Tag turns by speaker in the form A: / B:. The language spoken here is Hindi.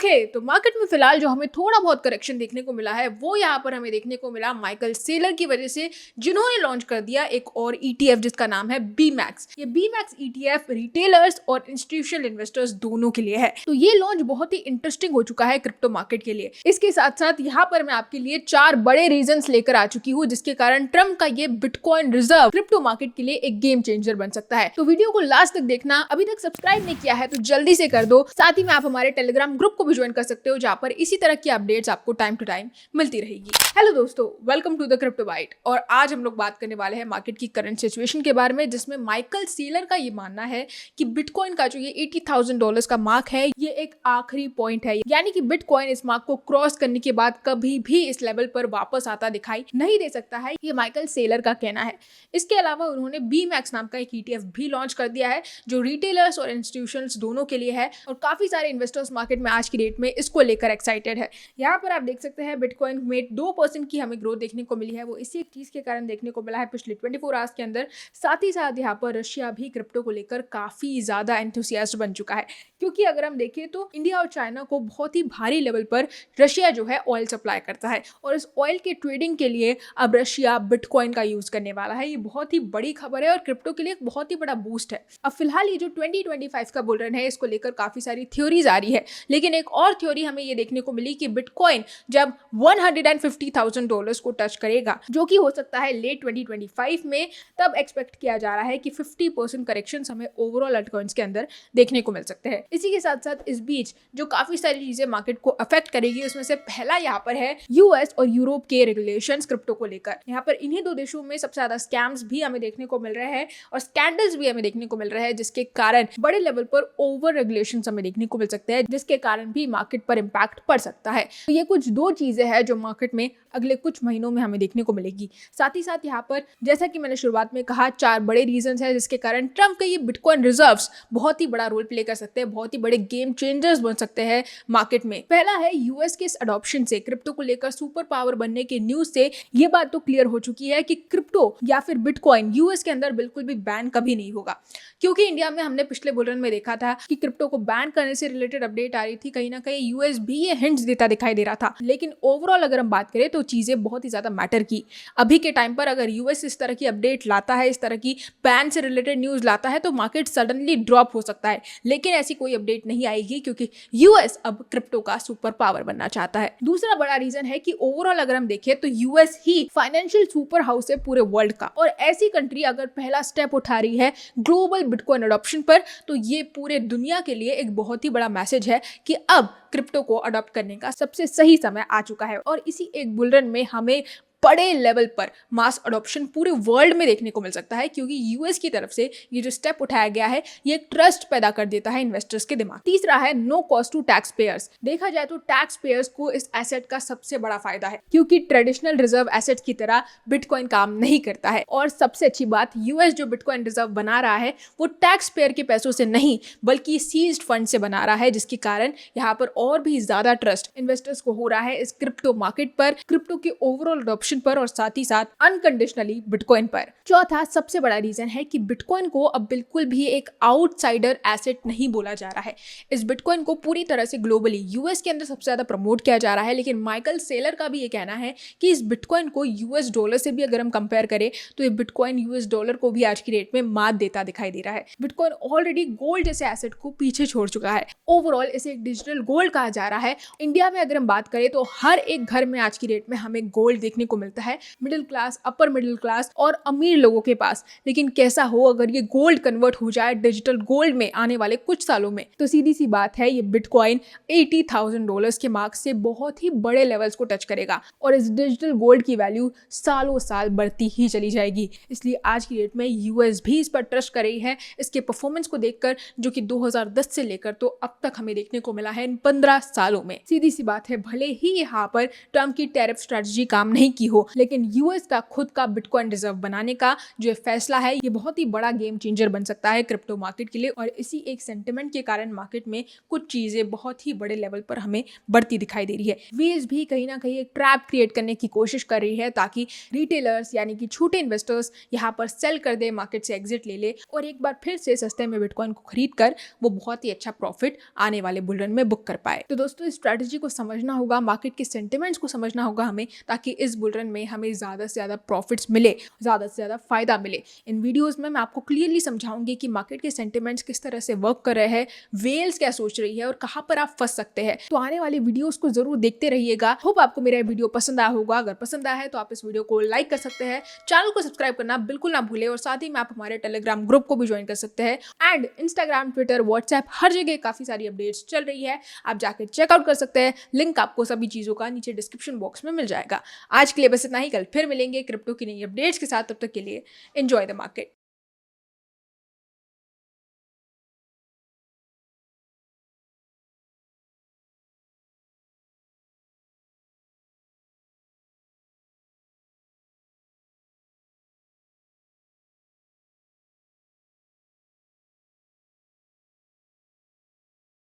A: तो मार्केट में फिलहाल जो हमें थोड़ा बहुत करेक्शन देखने को मिला है वो यहाँ पर हमें देखने को मिला माइकल सेलर की वजह से, जिन्होंने लॉन्च कर दिया एक और ईटीएफ जिसका नाम है बीमैक्स। ये बीमैक्स ईटीएफ रिटेलर्स और इंस्टीट्यूशनल इन्वेस्टर्स दोनों के लिए है। तो ये लॉन्च बहुत ही इंटरेस्टिंग हो चुका है क्रिप्टो मार्केट के लिए। इसके साथ साथ यहाँ पर मैं आपके लिए 4 बड़े रीजंस लेकर आ चुकी हूँ जिसके कारण ट्रम्प का ये बिटकॉइन रिजर्व क्रिप्टो मार्केट के लिए एक गेम चेंजर बन सकता है। तो वीडियो को लास्ट तक देखना। अभी तक सब्सक्राइब नहीं किया है तो जल्दी से कर दो। साथ ही में आप हमारे टेलीग्राम ग्रुप को भी ज्वाइन कर सकते हो जहाँ पर इसी तरह की अपडेट्स आपको टाइम टू टाइम मिलती रहेगी। हेलो दोस्तों, welcome to the crypto byte. और आज हम लोग बात करने वाले हैं मार्केट की करंट सिचुएशन के बारे में, जिसमें माइकल सेलर का ये मानना है कि बिटकॉइन का जो ये $80,000 का मार्क है ये एक आखिरी पॉइंट है, यानी कि बिटकॉइन इस मार्क को क्रॉस करने के बाद कभी भी इस लेवल पर वापस आता दिखाई नहीं दे सकता है। ये माइकल सेलर का कहना है। इसके अलावा उन्होंने बीमैक्स नाम का एक ईटीएफ भी लॉन्च कर दिया है जो रिटेलर्स और इंस्टीट्यूशंस दोनों के लिए है, और काफी सारे इन्वेस्टर्स मार्केट में आज की डेट में इसको लेकर एक्साइटेड है। यहाँ पर आप देख सकते हैं बिटकॉइन में 2% की हमें ग्रोथ देखने को मिली है। वो इसी एक चीज के कारण देखने को मिला है पिछले 24 आवर्स के अंदर। साथ ही साथ यहाँ पर रशिया भी क्रिप्टो को लेकर काफी ज्यादा एंथुसियास्ट बन चुका है, क्योंकि अगर हम देखें तो इंडिया और चाइना को बहुत ही भारी लेवल पर रशिया जो है ऑयल सप्लाई करता है, और इस ऑयल के ट्रेडिंग के लिए अब रशिया बिटकॉइन का यूज करने वाला है। ये बहुत ही बड़ी खबर है और क्रिप्टो के लिए एक बहुत ही बड़ा बूस्ट है। अब फिलहाल ये जो 2025 का बुल रन है इसको लेकर काफी सारी थ्योरीज आ रही है, लेकिन एक और थ्योरी हमें ये देखने को मिली कि बिटकॉइन जब $150,000 को टच करेगा, जो कि हो सकता है लेट 2025 में, तब एक्सपेक्ट किया जा रहा है कि 50% करेक्शंस हमें ओवरऑल अल्टकॉइंस के अंदर देखने को मिल सकते हैं। इसी के साथ साथ इस बीच जो काफी सारी चीजें मार्केट को अफेक्ट करेगी उसमें से पहला यहाँ पर है यूएस और यूरोप के रेगुलेशंस क्रिप्टो को लेकर। यहाँ पर इन्हीं दो देशों में सबसे ज्यादा स्कैम्स भी हमें देखने को मिल रहे हैं और स्कैंडल्स भी हमें देखने को मिल रहे हैं, जिसके कारण बड़े लेवल पर ओवर रेगुलेशंस हमें देखने को मिल सकते हैं, जिसके कारण भी मार्केट पर इंपैक्ट पड़ सकता है। तो ये कुछ दो चीजें हैं जो मार्केट में अगले कुछ महीनों में हमें देखने को मिलेगी। साथ ही साथ यहाँ पर जैसा कि मैंने शुरुआत में कहा 4 बड़े रीजंस हैं जिसके कारण ट्रम्प के ये बिटकॉइन रिजर्व्स बहुत ही बड़ा रोल प्ले कर सकते हैं, बहुत ही बड़े गेम चेंजर्स बन सकते हैं मार्केट में। पहला है यूएस के इस अडॉप्शन से क्रिप्टो को लेकर सुपर पावर बनने के न्यूज से ये बात तो क्लियर हो चुकी है कि क्रिप्टो या फिर बिटकॉइन यूएस के अंदर बिल्कुल भी बैन कभी नहीं होगा, क्योंकि इंडिया में हमने पिछले बुल रन में देखा था कि क्रिप्टो को बैन करने से रिलेटेड अपडेट आ रही थी। कहीं ना कहीं यूएस भी ये हिंट्स देता दिखाई दे रहा था, लेकिन ओवरऑल अगर हम बात करें तो चीजें बहुत ही ज्यादा मैटर की। अभी के टाइम पर अगर यूएस इस तरह की अपडेट लाता है, इस तरह की बैन से रिलेटेड न्यूज लाता है, तो मार्केट सडनली ड्रॉप हो सकता है, लेकिन ऐसी कोई अपडेट नहीं आएगी क्योंकि यूएस अब क्रिप्टो का सुपर पावर बनना चाहता है। दूसरा बड़ा रीजन है कि ओवरऑल अगर हम देखें तो यूएस ही फाइनेंशियल सुपर हाउस है पूरे वर्ल्ड का, और ऐसी कंट्री अगर पहला स्टेप उठा रही है ग्लोबल बिटकॉइन अडॉप्शन पर, तो ये पूरे दुनिया के लिए एक बहुत ही बड़ा मैसेज है कि अब क्रिप्टो को अडॉप्ट करने का सबसे सही समय आ चुका है। और इसी एक बुल रन में हमें बड़े लेवल पर मास अडॉप्शन पूरे वर्ल्ड में देखने को मिल सकता है, क्योंकि यूएस की तरफ से ये जो स्टेप उठाया गया है ये एक ट्रस्ट पैदा कर देता है इन्वेस्टर्स के दिमाग। तीसरा है no cost to tax payers. देखा जाए तो टैक्स पेयर्स को इस एसेट का सबसे बड़ा फायदा है, क्योंकि ट्रेडिशनल रिजर्व एसेट की तरह बिटकॉइन काम नहीं करता है। और सबसे अच्छी बात, यूएस जो बिटकॉइन रिजर्व बना रहा है वो टैक्स पेयर के पैसों से नहीं बल्कि सीज्ड फंड से बना रहा है, जिसके कारण यहाँ पर और भी ज्यादा ट्रस्ट इन्वेस्टर्स को हो रहा है इस क्रिप्टो मार्केट पर, क्रिप्टो के ओवरऑल अडॉप्शन पर, और साथ ही साथ अनकंडीशनली बिटकॉइन पर। चौथा सबसे बड़ा रीजन है कि बिटकॉइन को अब बिल्कुल भी एक आउटसाइडर एसेट नहीं बोला जा रहा है। इस बिटकॉइन को पूरी तरह से ग्लोबली यूएस के अंदर सबसे ज्यादा प्रमोट किया जा रहा है, लेकिन माइकल सेलर का भी ये कहना है कि इस बिटकॉइन को यूएस डॉलर से भी अगर हम कंपेयर करें तो ये बिटकॉइन यूएस डॉलर को भी आज की डेट में मात देता दिखाई दे रहा है। बिटकॉइन ऑलरेडी गोल्ड जैसे एसेट को पीछे छोड़ चुका है। ओवरऑल इसे एक डिजिटल गोल्ड कहा जा रहा है। इंडिया में अगर हम बात करें तो हर एक घर में आज की डेट में हमें गोल्ड देखने को मिलता है, middle class, upper middle class और अमीर लोगों के पास। लेकिन कैसा हो अगर ये गोल्ड कन्वर्ट हो जाए डिजिटल गोल्ड में आने वाले कुछ सालों में, तो सीधी सी बात है ये बिटकॉइन $80,000 के मार्क से बहुत ही बड़े लेवल्स को टच करेगा, और इस डिजिटल गोल्ड की वैल्यू सालों साल बढ़ती ही चली जाएगी। इसलिए आज की डेट में यूएस भी इस पर ट्रस्ट कर रही है, इसके परफॉर्मेंस को देखकर, जो कि 2010 से लेकर तो अब तक हमें देखने को मिला है इन 15 सालों में। सीधी सी बात है, भले ही यहाँ पर ट्रम्प की टैरिफ स्ट्रेटजी काम नहीं की हो, लेकिन यूएस का खुद का बिटकॉइन रिजर्व बनाने का जो फैसला है ये बहुत ही बड़ा गेम चेंजर बन सकता है क्रिप्टो मार्केट के लिए। और इसी एक सेंटिमेंट के कारण मार्केट में कुछ चीजें बहुत ही बड़े लेवल पर हमें बढ़ती दिखाई दे रही है। वेल्स भी कहीं ना कहीं एक ट्रैप क्रिएट करने की कोशिश कर रही है ताकि रिटेलर्स यानी कि छोटे इन्वेस्टर्स यहाँ पर सेल कर दे, मार्केट से एग्जिट ले ले और एक बार फिर से सस्ते में बिटकॉइन को खरीद कर वो बहुत ही अच्छा प्रॉफिट आने वाले बुल रन में बुक कर पाए। तो दोस्तों इस स्ट्रैटेजी को समझना होगा, मार्केट के सेंटिमेंट्स को समझना होगा हमें, ताकि इस बुल रन में हमें ज्यादा से ज्यादा प्रॉफिट्स मिले, ज्यादा से ज्यादा फायदा मिले। इन वीडियोस में मैं आपको क्लियरली समझाऊंगी कि मार्केट के सेंटिमेंट्स किस तरह से वर्क कर रहे हैं, वेल्स क्या सोच रही है और कहां पर आप फंस सकते हैं। तो आने वाली वीडियोस को जरूर देखते रहिएगा। होप आपको मेरा वीडियो पसंद आया होगा। अगर पसंद आया है तो आप इस वीडियो को लाइक कर सकते हैं, चैनल को सब्सक्राइब करना बिल्कुल ना भूले और साथ ही में आप हमारे टेलीग्राम ग्रुप को भी ज्वाइन कर सकते हैं। एंड इंस्टाग्राम, ट्विटर, व्हाट्सएप हर जगह काफी सारी अपडेट्स चल रही है, आप जाकर चेकआउट कर सकते हैं। लिंक आपको सभी चीजों का नीचे डिस्क्रिप्शन बॉक्स में मिल जाएगा। आज के लिए बस इतना ही, कल फिर मिलेंगे क्रिप्टो की नई अपडेट्स के साथ। तब तक के लिए एंजॉय द मार्केट।